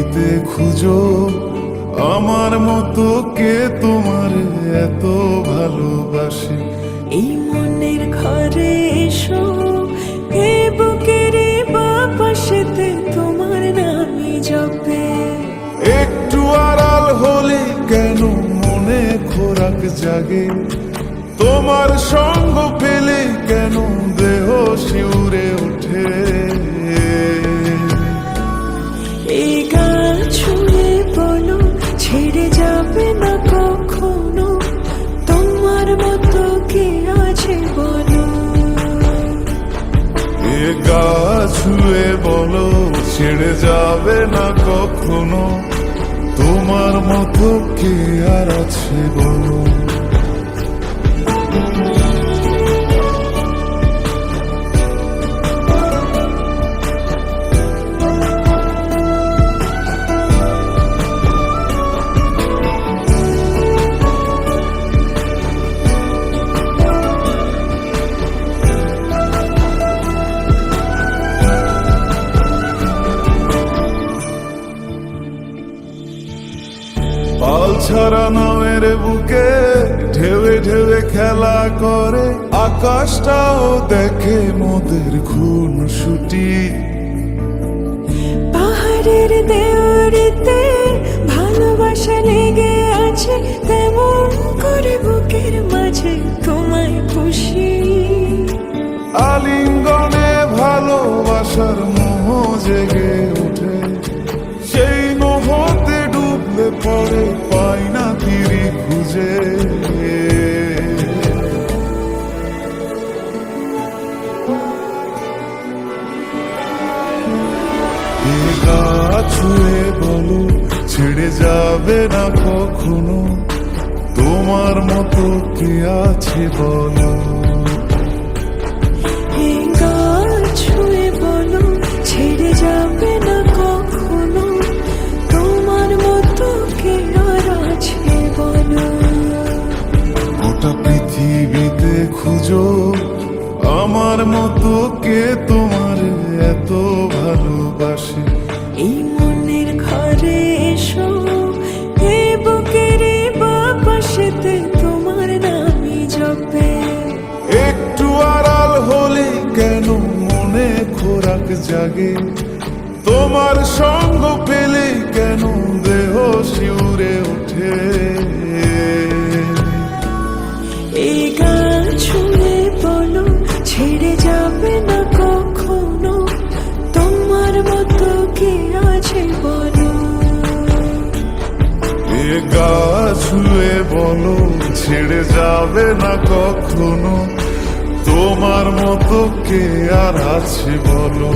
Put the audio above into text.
পৃথিবীতে খুঁজো আমার মতো কে তোমার এত ভালোবাসে। এই মনের ঘরে এসো, এ বুকের বাপাশেতে তোমার নামই জপে। একটু আড়াল হলে কেন মনে খোরাক জাগে, তোমার সঙ্গ পেলে কেন দেহ শিউরে ওঠে। এই গান ছুঁয়ে বলো ছেড়ে যাবে না কখনো, তোমার মতো কে আছে বলো। এ গা ছুঁয়ে বলো ছেড়ে যাবে না কখনো, তোমার মতো কে আর আছে বলো। পাল ছাড়া নামের বুকে ঢেউে ঢেউে খেলা করে, আকাশটাও দেখে মোদের খুন ছুটি। পাহাড়ের দেওয়ারিতে ভালোবাসা লেগে আছে, তেমন করে বুকের মাঝে তোমায় খুশি। আলিঙ্গনে ভালোবাসার মোহ জেগে ওঠে, সেই মোহতে ডুবলে পরে পাই না তীরে খুঁজে। এ গা ছুঁয়ে বলো ছেড়ে যাবে না কখনো, তোমার মতো কে আছে বলো। এই গান ছুঁয়ে বলো ছেড়ে যাবে না কখনো, তোমার মতো কে আর আছে বলো। গোটা পৃথিবীতে খুঁজো আমার মতো কে তোমার এত ভালোবাসে। এই মনের ঘরে এসো, এ বুকের বাপাশেতে তোমার নামই জপে। একটু আড়াল হলে কেন মনে খোরাক জাগে, তোমার সঙ্গ পেলে কেন দেহ শিউরে ওঠে। এই গান ছুঁয়ে বলো ছেড়ে যাবে না কখনো, তোমার মতো কে আছে বলো। এ গা ছুঁয়ে বলো ছেড়ে যাবে না কখনো, তোমার মতো কে আর আছে বলো।